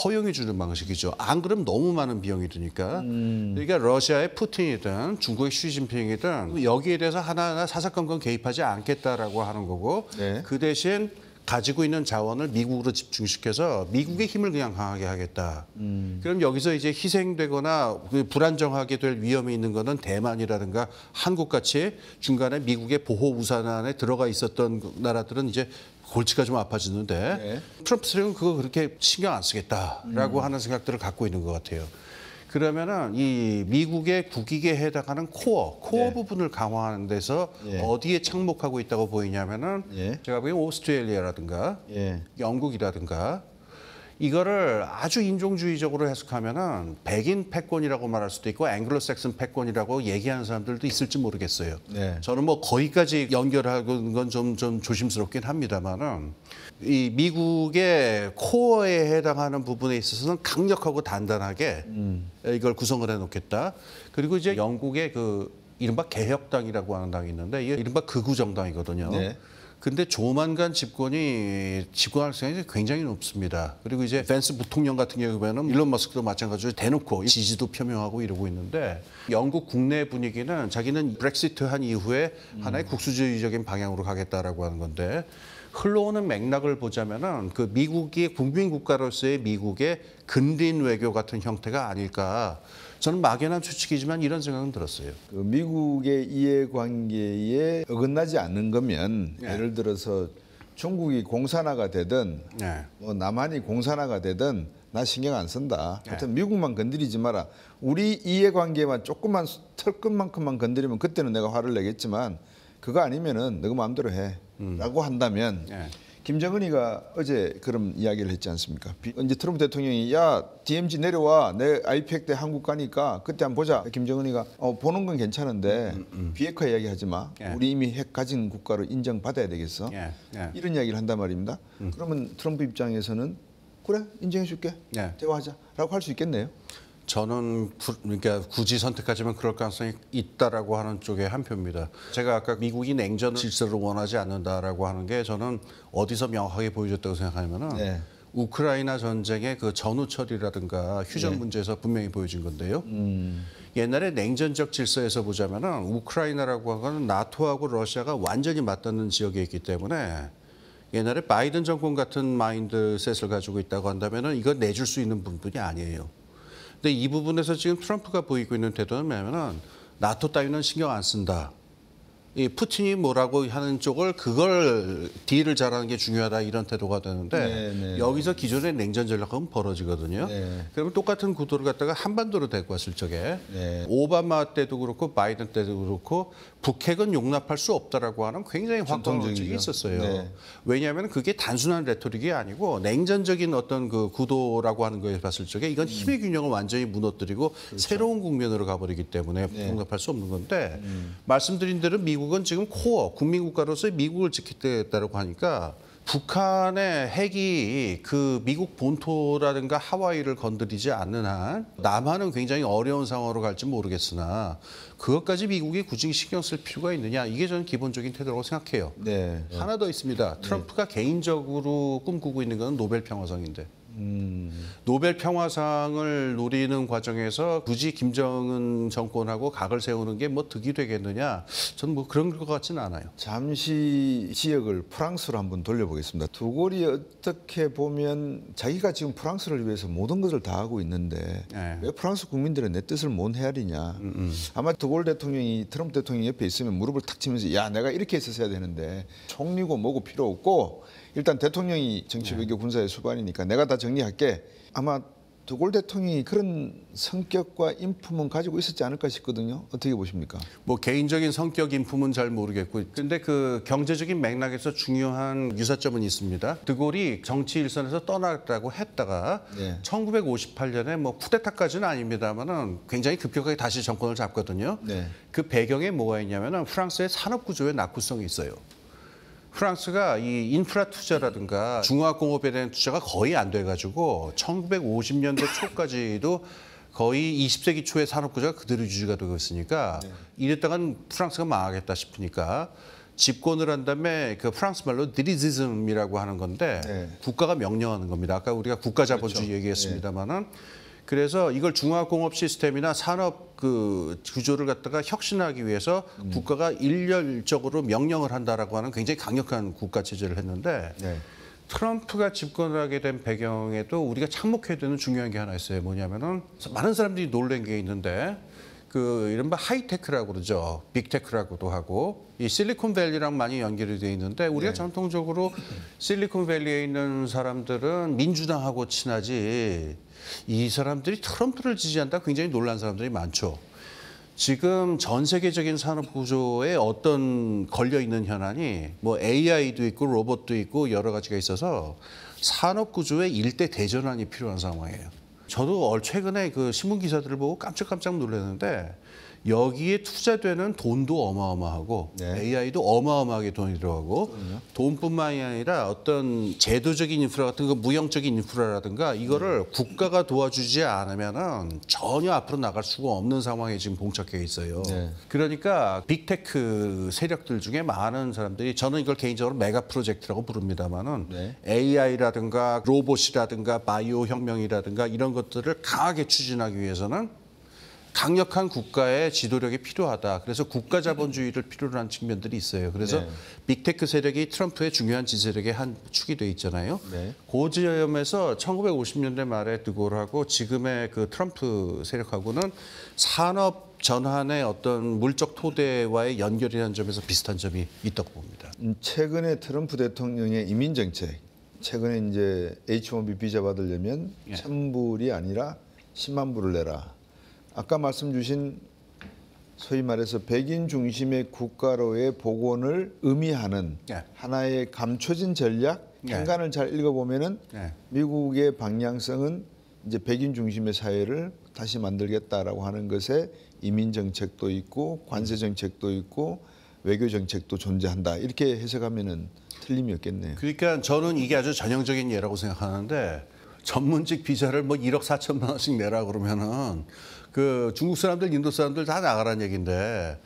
허용해 주는 방식이죠. 안 그러면 너무 많은 비용이 드니까. 그러니까 러시아의 푸틴이든 중국의 시진핑이든 여기에 대해서 하나하나 사사건건 개입하지 않겠다라고 하는 거고 네. 그 대신 가지고 있는 자원을 미국으로 집중시켜서 미국의 힘을 그냥 강하게 하겠다. 그럼 여기서 이제 희생되거나 불안정하게 될 위험이 있는 거는 대만이라든가 한국같이 중간에 미국의 보호 우산 안에 들어가 있었던 나라들은 이제 골치가 좀 아파지는데 네. 트럼프 세력은 그거 그렇게 신경 안 쓰겠다라고 하는 생각들을 갖고 있는 것 같아요. 그러면은 이 미국의 국익에 해당하는 코어 네. 부분을 강화하는 데서 예. 어디에 착목하고 있다고 보이냐면은 예. 제가 보기엔 오스트레일리아라든가 예. 영국이라든가 이거를 아주 인종주의적으로 해석하면은 백인 패권이라고 말할 수도 있고 앵글로색슨 패권이라고 얘기하는 사람들도 있을지 모르겠어요. 네. 저는 뭐 거기까지 연결하는 건 좀 조심스럽긴 합니다만은 이 미국의 코어에 해당하는 부분에 있어서는 강력하고 단단하게 이걸 구성을 해놓겠다. 그리고 이제 영국의 그 이른바 개혁당이라고 하는 당이 있는데 이게 이른바 극우 정당이거든요. 네. 근데 조만간 집권할 생각이 굉장히 높습니다. 그리고 이제 펜스 부통령 같은 경우에는 일론 머스크도 마찬가지로 대놓고 지지도 표명하고 이러고 있는데 영국 국내 분위기는 자기는 브렉시트 한 이후에 하나의 국수주의적인 방향으로 가겠다라고 하는 건데 흘러오는 맥락을 보자면은 그 미국이 국민 국가로서의 미국의 근린 외교 같은 형태가 아닐까. 저는 막연한 추측이지만 이런 생각은 들었어요. 그 미국의 이해관계에 어긋나지 않는 거면 네. 예를 들어서 중국이 공산화가 되든 네. 뭐 남한이 공산화가 되든 나 신경 안 쓴다. 네. 하여튼 미국만 건드리지 마라. 우리 이해관계만 조금만 털끝만큼만 건드리면 그때는 내가 화를 내겠지만 그거 아니면은 너가 마음대로 해라고 한다면 네. 김정은이가 어제 그런 이야기를 했지 않습니까? 이제 트럼프 대통령이 야 DMZ 내려와 내 아이팩 때 한국 가니까 그때 한번 보자. 김정은이가 보는 건 괜찮은데 비핵화 이야기하지 마. 예. 우리 이미 핵 가진 국가로 인정받아야 되겠어. 예. 예. 이런 이야기를 한단 말입니다. 그러면 트럼프 입장에서는 그래 인정해줄게. 예. 대화하자라고 할 수 있겠네요. 저는 그러니까 굳이 선택하자면 그럴 가능성이 있다라고 하는 쪽의 한 표입니다. 제가 아까 미국이 냉전 질서를 원하지 않는다라고 하는 게 저는 어디서 명확하게 보여줬다고 생각하냐면은 네. 우크라이나 전쟁의 그 전후 처리라든가 휴전 네. 문제에서 분명히 보여진 건데요. 옛날에 냉전적 질서에서 보자면은 우크라이나라고 하는 나토하고 러시아가 완전히 맞닿는 지역에 있기 때문에 옛날에 바이든 정권 같은 마인드셋을 가지고 있다고 한다면은 이거 내줄 수 있는 부분이 아니에요. 근데 이 부분에서 지금 트럼프가 보이고 있는 태도는 뭐냐면은 나토 따위는 신경 안 쓴다. 이 푸틴이 뭐라고 하는 쪽을 그걸 딜을 잘하는 게 중요하다 이런 태도가 되는데 네, 네. 여기서 기존의 냉전 전략은 벌어지거든요. 네. 그러면 똑같은 구도를 갖다가 한반도로 데리고 왔을 적에 네. 오바마 때도 그렇고 바이든 때도 그렇고 북핵은 용납할 수 없다라고 하는 굉장히 확고한 전통적이죠. 원칙이 있었어요. 네. 왜냐하면 그게 단순한 레토릭이 아니고 냉전적인 어떤 그 구도라고 하는 거에 봤을 적에 이건 힘의 균형을 완전히 무너뜨리고 새로운 국면으로 가버리기 때문에 용납할 수 없는 건데 말씀드린 대로 미국은 지금 코어 국민국가로서의 미국을 지키겠다고 하니까 북한의 핵이 그 미국 본토라든가 하와이를 건드리지 않는 한 남한은 굉장히 어려운 상황으로 갈지 모르겠으나 그것까지 미국이 굳이 신경 쓸 필요가 있느냐 이게 저는 기본적인 태도라고 생각해요. 네. 하나 더 있습니다. 트럼프가 개인적으로 꿈꾸고 있는 건 노벨 평화상인데 노벨 평화상을 노리는 과정에서 굳이 김정은 정권하고 각을 세우는 게 뭐 득이 되겠느냐 저는 뭐 그런 것 같지는 않아요. 잠시 지역을 프랑스로 한번 돌려보겠습니다. 두골이 어떻게 보면 자기가 지금 프랑스를 위해서 모든 것을 다 하고 있는데 네. 왜 프랑스 국민들의 내 뜻을 못 헤아리냐. 아마 두골 대통령이 트럼프 대통령 옆에 있으면 무릎을 탁 치면서 야 내가 이렇게 했었어야 되는데 총리고 뭐고 필요 없고 일단 대통령이 정치 외교 군사의 수반이니까 내가 다 정리할게. 아마 두골 대통령이 그런 성격과 인품은 가지고 있었지 않을까 싶거든요. 어떻게 보십니까? 뭐 개인적인 성격 인품은 잘 모르겠고 근데 그 경제적인 맥락에서 중요한 유사점은 있습니다. 드골이 정치 일선에서 떠나라고 했다가 네. 1958년에 뭐 쿠데타까지는 아닙니다만은 굉장히 급격하게 다시 정권을 잡거든요. 네. 그 배경에 뭐가 있냐면은 프랑스의 산업 구조의 낙후성이 있어요. 프랑스가 이 인프라 투자라든가 중화공업에 대한 투자가 거의 안 돼가지고 1950년대 초까지도 거의 20세기 초의 산업구조가 그대로 유지가 되고 있으니까 이랬다간 프랑스가 망하겠다 싶으니까 집권을 한 다음에 그 프랑스 말로 디리지즘이라고 하는 건데 네. 국가가 명령하는 겁니다. 아까 우리가 국가자본주의 얘기했습니다마는 그래서 이걸 중화공업 시스템이나 산업 그 구조를 갖다가 혁신하기 위해서 국가가 일렬적으로 명령을 한다라고 하는 굉장히 강력한 국가 체제를 했는데 네. 트럼프가 집권을 하게 된 배경에도 우리가 참목해야 되는 중요한 게 하나 있어요. 뭐냐면은 많은 사람들이 놀란 게 있는데 그 이른바 하이테크라고 그러죠. 빅테크라고도 하고 이 실리콘밸리랑 많이 연결이 돼 있는데 우리가 전통적으로 실리콘밸리에 있는 사람들은 민주당하고 친하지 이 사람들이 트럼프를 지지한다 굉장히 놀란 사람들이 많죠. 지금 전 세계적인 산업 구조에 어떤 걸려 있는 현안이 뭐 AI도 있고 로봇도 있고 여러 가지가 있어서 산업 구조의 일대 대전환이 필요한 상황이에요. 저도 최근에 그 신문 기사들을 보고 깜짝깜짝 놀랐는데 여기에 투자되는 돈도 어마어마하고 네. AI도 어마어마하게 돈이 들어가고 돈뿐만이 아니라 어떤 제도적인 인프라 같은 거 무형적인 인프라라든가 이거를 국가가 도와주지 않으면은 전혀 앞으로 나갈 수가 없는 상황에 지금 봉착해 있어요. 네. 그러니까 빅테크 세력들 중에 많은 사람들이 저는 이걸 개인적으로 메가 프로젝트라고 부릅니다만은 네. AI라든가 로봇이라든가 바이오 혁명이라든가 이런 것들을 강하게 추진하기 위해서는 강력한 국가의 지도력이 필요하다. 그래서 국가 자본주의를 필요로 하는 측면들이 있어요. 그래서 네. 빅테크 세력이 트럼프의 중요한 지지력의 한 축이 돼 있잖아요. 네. 그 지점에서 1950년대 말에 드골하고 지금의 그 트럼프 세력하고는 산업 전환의 어떤 물적 토대와의 연결이라는 점에서 비슷한 점이 있다고 봅니다. 최근에 트럼프 대통령의 이민 정책, 최근에 이제 H-1B 비자 받으려면 예. 1,000불이 아니라 10만 불을 내라. 아까 말씀 주신 소위 말해서 백인 중심의 국가로의 복원을 의미하는 예. 하나의 감춰진 전략, 예. 행간을 잘 읽어보면은 예. 미국의 방향성은 이제 백인 중심의 사회를 다시 만들겠다라고 하는 것에 이민 정책도 있고 관세 정책도 있고 외교 정책도 존재한다. 이렇게 해석하면은 틀림이 없겠네요. 그러니까 저는 이게 아주 전형적인 예라고 생각하는데 전문직 비자를 뭐 1억 4천만 원씩 내라 그러면은 그 중국 사람들, 인도 사람들 다 나가라는 얘기인데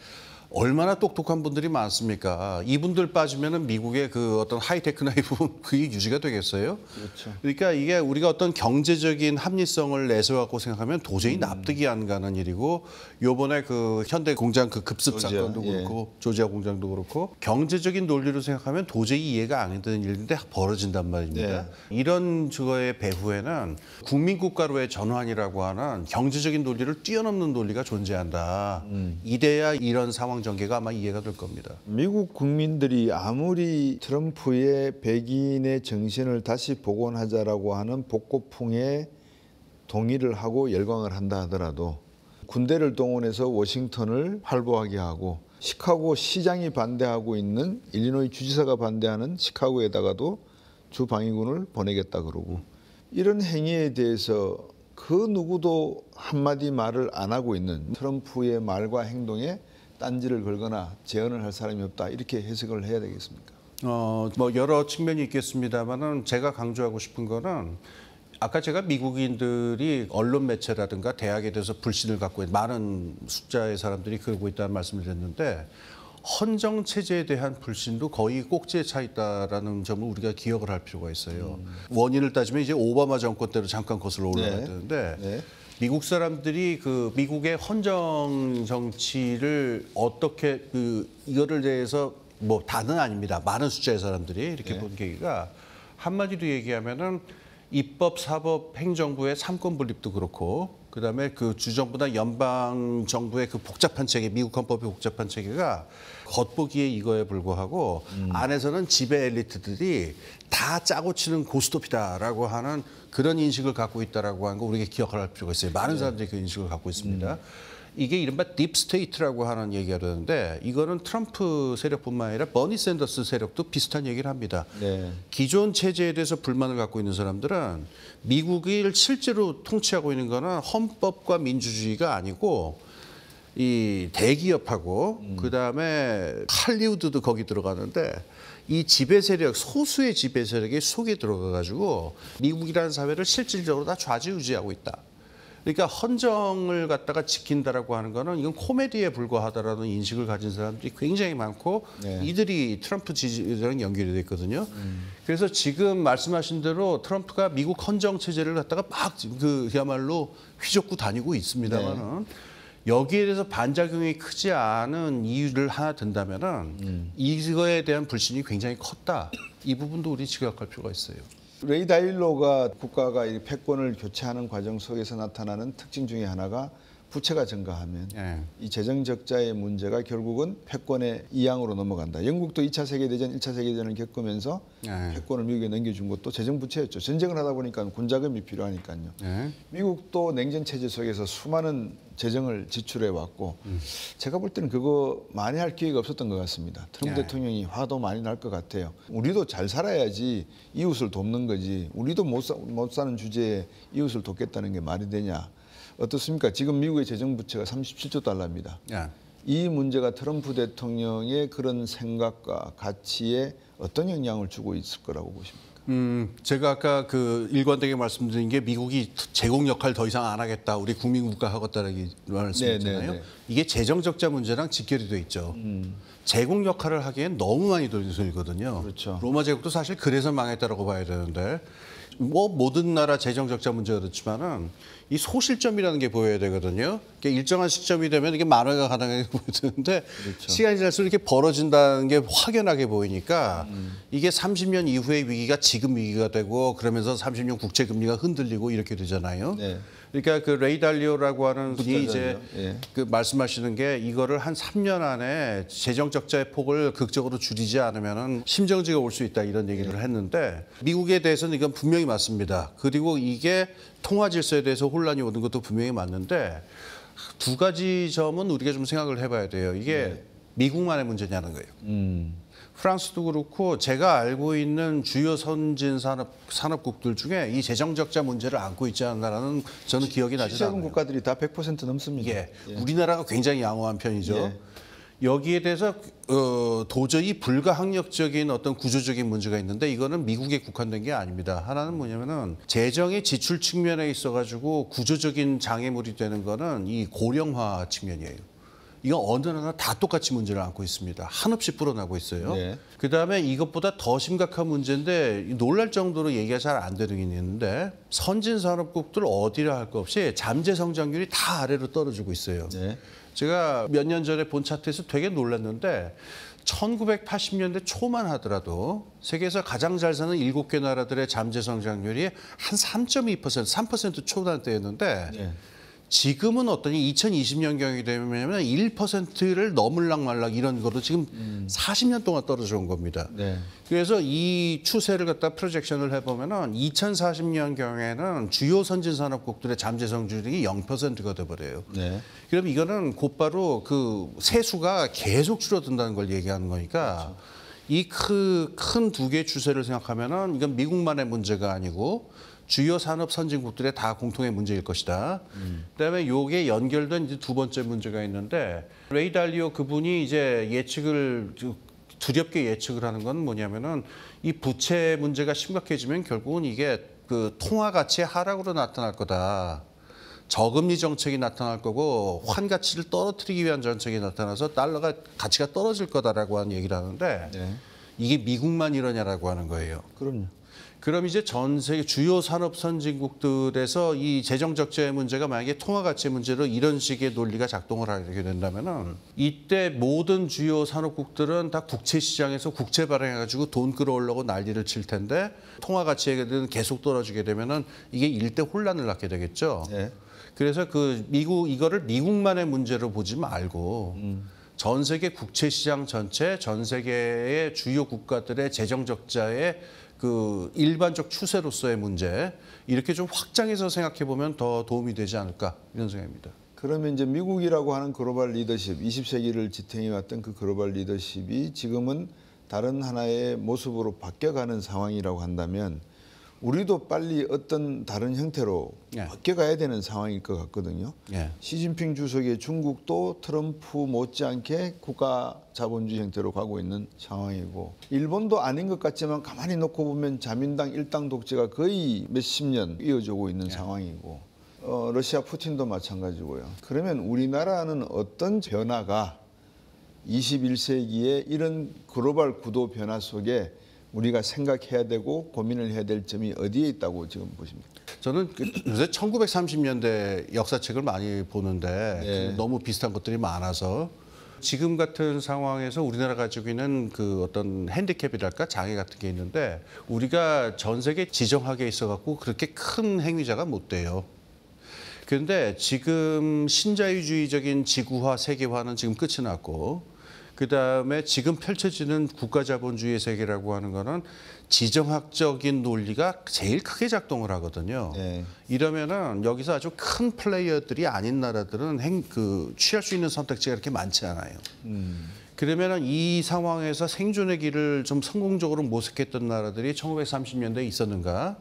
얼마나 똑똑한 분들이 많습니까? 이분들 빠지면은 미국의 그 어떤 하이테크나 이 부분 그게 유지가 되겠어요? 그렇죠. 그러니까 이게 우리가 어떤 경제적인 합리성을 내세워갖고 생각하면 도저히 납득이 안 가는 일이고 요번에 그 현대 공장 그 급습 조지아, 사건도 예. 그렇고 조지아 공장도 그렇고 경제적인 논리로 생각하면 도저히 이해가 안 되는 일인데 벌어진단 말입니다. 이런 저거의 배후에는 국민국가로의 전환이라고 하는 경제적인 논리를 뛰어넘는 논리가 존재한다. 이래야 이런 상황 전개가 아마 이해가 될 겁니다. 미국 국민들이 아무리 트럼프의 백인의 정신을 다시 복원하자라고 하는 복고풍에 동의를 하고 열광을 한다 하더라도 군대를 동원해서 워싱턴을 활보하게 하고 시카고 시장이 반대하고 있는 일리노이 주지사가 반대하는 시카고에다가도 주 방위군을 보내겠다 그러고 이런 행위에 대해서 그 누구도 한마디 말을 안 하고 있는 트럼프의 말과 행동에 딴지를 걸거나 제언을 할 사람이 없다 이렇게 해석을 해야 되겠습니까? 뭐 여러 측면이 있겠습니다만은 제가 강조하고 싶은 거는 아까 제가 미국인들이 언론 매체라든가 대학에 대해서 불신을 갖고 있는 많은 숫자의 사람들이 그러고 있다는 말씀을 드렸는데 헌정 체제에 대한 불신도 거의 꼭지에 차 있다라는 점을 우리가 기억을 할 필요가 있어요. 원인을 따지면 이제 오바마 정권 때로 잠깐 거슬러 올라가야 되는데. 네. 미국 사람들이 그 미국의 헌정 정치를 어떻게 이거를 대해서 뭐 다는 아닙니다. 많은 숫자의 사람들이 이렇게 본 계기가 한마디로 얘기하면은 입법, 사법, 행정부의 삼권 분립도 그렇고 그다음에 그 주정부나 연방 정부의 그 복잡한 체계, 미국 헌법의 복잡한 체계가 겉보기에 이거에 불과하고 안에서는 지배 엘리트들이 다 짜고 치는 고스톱이다라고 하는 그런 인식을 갖고 있다라고 하는 거 우리가 기억할 필요가 있어요. 많은 사람들이 그 인식을 갖고 있습니다. 이게 이른바 딥스테이트라고 하는 얘기가 되는데 이거는 트럼프 세력뿐만 아니라 버니 샌더스 세력도 비슷한 얘기를 합니다. 네. 기존 체제에 대해서 불만을 갖고 있는 사람들은 미국을 실제로 통치하고 있는 거는 헌법과 민주주의가 아니고 이 대기업하고 그다음에 할리우드도 거기 들어가는데 이 지배 세력, 소수의 지배 세력이 속에 들어가 가지고 미국이라는 사회를 실질적으로 다 좌지우지하고 있다. 그러니까 헌정을 갖다가 지킨다라고 하는 거는 이건 코미디에 불과하다라는 인식을 가진 사람들이 굉장히 많고 이들이 트럼프 지지자랑 연결이 돼 있거든요. 그래서 지금 말씀하신 대로 트럼프가 미국 헌정 체제를 갖다가 막 그야말로 휘젓고 다니고 있습니다만은 여기에 대해서 반작용이 크지 않은 이유를 하나 든다면은 이거에 대한 불신이 굉장히 컸다. 이 부분도 우리 지적할 필요가 있어요. 레이 다일로가 국가가 이 패권을 교체하는 과정 속에서 나타나는 특징 중에 하나가 부채가 증가하면 예. 이 재정 적자의 문제가 결국은 패권의 이양으로 넘어간다. 영국도 2차 세계대전, 1차 세계대전을 겪으면서 예. 패권을 미국에 넘겨준 것도 재정 부채였죠. 전쟁을 하다 보니까 군자금이 필요하니까요. 예. 미국도 냉전 체제 속에서 수많은 재정을 지출해 왔고 제가 볼 때는 그거 많이 할 기회가 없었던 것 같습니다. 트럼프 예. 대통령이 화도 많이 날 것 같아요. 우리도 잘 살아야지 이웃을 돕는 거지. 우리도 못 사는 주제에 이웃을 돕겠다는 게 말이 되냐. 어떻습니까? 지금 미국의 재정 부채가 37조 달러입니다. 예. 이 문제가 트럼프 대통령의 그런 생각과 가치에 어떤 영향을 주고 있을 거라고 보십니까? 제가 아까 그 일관되게 말씀드린 게 미국이 제공 역할 더 이상 안 하겠다. 우리 국민국가 하겠다라는 말씀이잖아요. 네. 이게 재정 적자 문제랑 직결이 돼 있죠. 제공 역할을 하기엔 너무 많이 들린 소리거든요. 그렇죠. 로마 제국도 사실 그래서 망했다라고 봐야 되는데 뭐 모든 나라 재정 적자 문제가 그렇지만은 이 소실점이라는 게 보여야 되거든요. 그러니까 일정한 시점이 되면 이게 만회가 가능하게 보이는데 그렇죠. 시간이 지날수록 이렇게 벌어진다는 게 확연하게 보이니까 이게 30년 이후의 위기가 지금 위기가 되고 그러면서 30년 국채 금리가 흔들리고 이렇게 되잖아요. 네. 그러니까 그 레이 달리오라고 하는 분이 이제 예. 그 말씀하시는 게 이거를 한 3년 안에 재정 적자의 폭을 극적으로 줄이지 않으면은 심정지가 올 수 있다 이런 얘기를 했는데 미국에 대해서는 이건 분명히 맞습니다. 그리고 이게 통화 질서에 대해서 혼란이 오는 것도 분명히 맞는데 두 가지 점은 우리가 좀 생각을 해봐야 돼요. 이게 미국만의 문제냐는 거예요. 프랑스도 그렇고 제가 알고 있는 주요 선진 산업국들 중에 이 재정 적자 문제를 안고 있지 않나라는 저는 기억이 나지 G7 않아요. 국가들이 다 100% 넘습니다. 예. 우리나라가 굉장히 양호한 편이죠. 예. 여기에 대해서 도저히 불가항력적인 어떤 구조적인 문제가 있는데 이거는 미국에 국한된 게 아닙니다. 하나는 뭐냐면은 재정의 지출 측면에 있어가지고 구조적인 장애물이 되는 거는 이 고령화 측면이에요. 이거 어느 나라 다 똑같이 문제를 안고 있습니다. 한없이 불어나고 있어요. 네. 그다음에 이것보다 더 심각한 문제인데 놀랄 정도로 얘기가 잘 안 되는 게 있는데 선진 산업국들 어디라 할 것 없이 잠재 성장률이 다 아래로 떨어지고 있어요. 네. 제가 몇 년 전에 본 차트에서 되게 놀랐는데 1980년대 초만 하더라도 세계에서 가장 잘 사는 7개 나라들의 잠재 성장률이 한 3.2%, 3% 초반대였는데 네. 지금은 어떠니 2020년경이 되면 1%를 넘을락 말락 이런 거로 지금 40년 동안 떨어져 온 겁니다. 네. 그래서 이 추세를 갖다 프로젝션을 해보면은 2040년경에는 주요 선진산업국들의 잠재 성장률이 0%가 돼버려요. 네. 그럼 이거는 곧바로 그 세수가 계속 줄어든다는 걸 얘기하는 거니까 이 큰 두 개의 추세를 생각하면은 이건 미국만의 문제가 아니고 주요 산업 선진국들의 다 공통의 문제일 것이다. 그다음에 요게 연결된 이제 두 번째 문제가 있는데 레이 달리오 그분이 이제 예측을 두렵게 예측을 하는 건 뭐냐면은 이 부채 문제가 심각해지면 결국은 이게 그 통화 가치의 하락으로 나타날 거다. 저금리 정책이 나타날 거고 환 가치를 떨어뜨리기 위한 정책이 나타나서 달러가 가치가 떨어질 거다라고 하는 얘기를 하는데 네. 이게 미국만 이러냐라고 하는 거예요. 그럼요. 그럼 이제 전 세계 주요 산업 선진국들에서 이 재정 적자의 문제가 만약에 통화 가치의 문제로 이런 식의 논리가 작동을 하게 된다면은 이때 모든 주요 산업국들은 다 국채 시장에서 국채 발행해 가지고 돈 끌어오려고 난리를 칠 텐데 통화 가치가 계속 떨어지게 되면은 이게 일대 혼란을 낳게 되겠죠. 네. 그래서 그 이거를 미국만의 문제로 보지 말고 전 세계 국채 시장 전체, 전 세계의 주요 국가들의 재정 적자의 그 일반적 추세로서의 문제 이렇게 좀 확장해서 생각해 보면 더 도움이 되지 않을까 이런 생각입니다. 그러면 이제 미국이라고 하는 글로벌 리더십, 20세기를 지탱해 왔던 그 글로벌 리더십이 지금은 다른 하나의 모습으로 바뀌어가는 상황이라고 한다면 우리도 빨리 어떤 다른 형태로 예. 바뀌어가야 되는 상황일 것 같거든요. 예. 시진핑 주석의 중국도 트럼프 못지않게 국가 자본주의 형태로 가고 있는 상황이고 일본도 아닌 것 같지만 가만히 놓고 보면 자민당 일당 독재가 거의 몇십 년 이어지고 있는 상황이고 러시아 푸틴도 마찬가지고요. 그러면 우리나라는 어떤 변화가 21세기에 이런 글로벌 구도 변화 속에 우리가 생각해야 되고 고민을 해야 될 점이 어디에 있다고 지금 보십니까? 저는 요새 1930년대 역사책을 많이 보는데 네. 너무 비슷한 것들이 많아서 지금 같은 상황에서 우리나라가 가지고 있는 그 어떤 핸디캡이랄까 장애 같은 게 있는데 우리가 전 세계 지정학에 있어 갖고 그렇게 큰 행위자가 못 돼요. 그런데 지금 신자유주의적인 지구화, 세계화는 지금 끝이 났고 그다음에 지금 펼쳐지는 국가자본주의 세계라고 하는 거는 지정학적인 논리가 제일 크게 작동을 하거든요. 네. 이러면은 여기서 아주 큰 플레이어들이 아닌 나라들은 취할 수 있는 선택지가 그렇게 많지 않아요. 그러면은 이 상황에서 생존의 길을 좀 성공적으로 모색했던 나라들이 1930년대에 있었는가?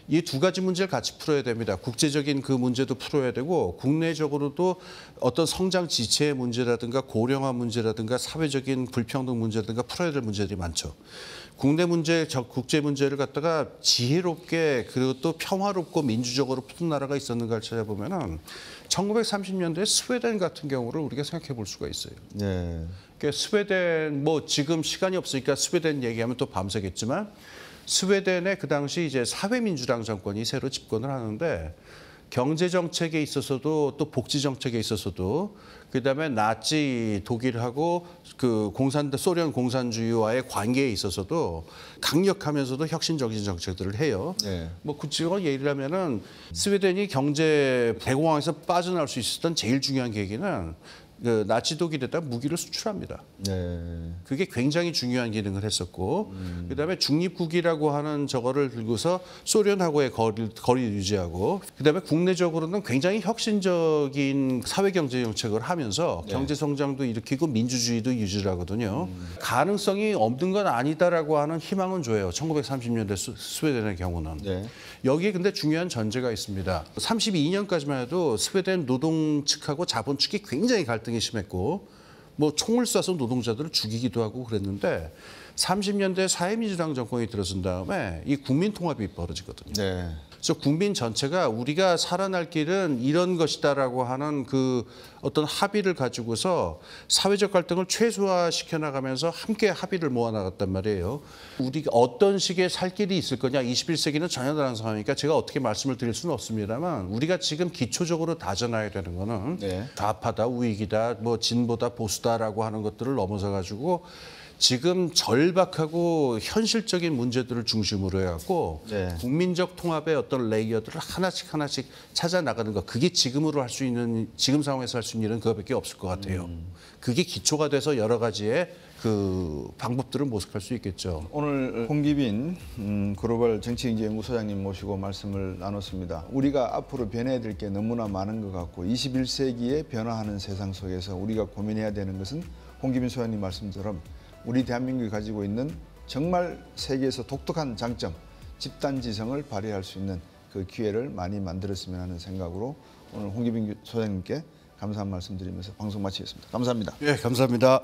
이 두 가지 문제를 같이 풀어야 됩니다. 국제적인 그 문제도 풀어야 되고 국내적으로도 어떤 성장 지체의 문제라든가 고령화 문제라든가 사회적인 불평등 문제라든가 풀어야 될 문제들이 많죠. 국내 문제, 국제 문제를 갖다가 지혜롭게 그리고 또 평화롭고 민주적으로 푸는 나라가 있었는가를 찾아보면은 1930년대 스웨덴 같은 경우를 우리가 생각해 볼 수가 있어요. 네. 그러니까 스웨덴 뭐 지금 시간이 없으니까 스웨덴 얘기하면 또 밤새겠지만 스웨덴의 그 당시 이제 사회민주당 정권이 새로 집권을 하는데 경제 정책에 있어서도 또 복지 정책에 있어서도 그다음에 나치 독일하고 그 소련 공산주의와의 관계에 있어서도 강력하면서도 혁신적인 정책들을 해요. 네. 뭐 구체적으로 예를 들면은 스웨덴이 경제 대공황에서 빠져나올 수 있었던 제일 중요한 계기는 그 나치 독일에다 무기를 수출합니다. 네. 그게 굉장히 중요한 기능을 했었고 그다음에 중립국이라고 하는 저거를 들고서 소련하고의 거리를 유지하고 그다음에 국내적으로는 굉장히 혁신적인 사회경제 정책을 하면서 경제 성장도 일으키고 민주주의도 유지를 하거든요. 가능성이 없는 건 아니다라고 하는 희망은 줘요. 1930년대 스웨덴의 경우는. 네. 여기에 근데 중요한 전제가 있습니다. 32년까지만 해도 스웨덴 노동 측하고 자본 측이 굉장히 갈등이 심했고 뭐 총을 쏴서 노동자들을 죽이기도 하고 그랬는데 30년대 사회민주당 정권이 들어선 다음에 이 국민통합이 벌어지거든요. 네. 그래서 국민 전체가 우리가 살아날 길은 이런 것이다라고 하는 그 어떤 합의를 가지고서 사회적 갈등을 최소화시켜 나가면서 함께 합의를 모아 나갔단 말이에요. 우리가 어떤 식의 살 길이 있을 거냐 21세기는 전혀 다른 상황이니까 제가 어떻게 말씀을 드릴 수는 없습니다만 우리가 지금 기초적으로 다져놔야 되는 거는 네. 좌파다 우익이다 뭐 진보다 보수다라고 하는 것들을 넘어서 가지고 지금 절박하고 현실적인 문제들을 중심으로 해갖고 네. 국민적 통합의 어떤 레이어들을 하나씩 찾아 나가는 것. 그게 지금으로 할 수 있는 지금 상황에서 할 수 있는 일은 그거밖에 없을 것 같아요. 그게 기초가 돼서 여러 가지의 그 방법들을 모색할 수 있겠죠. 오늘 홍기빈 글로벌 정치경제연구소장님 모시고 말씀을 나눴습니다. 우리가 앞으로 변해야 될 게 너무나 많은 것 같고 21세기에 변화하는 세상 속에서 우리가 고민해야 되는 것은 홍기빈 소장님 말씀처럼 우리 대한민국이 가지고 있는 정말 세계에서 독특한 장점, 집단지성을 발휘할 수 있는 그 기회를 많이 만들었으면 하는 생각으로 오늘 홍기빈 소장님께 감사한 말씀 드리면서 방송 마치겠습니다. 감사합니다. 예, 감사합니다.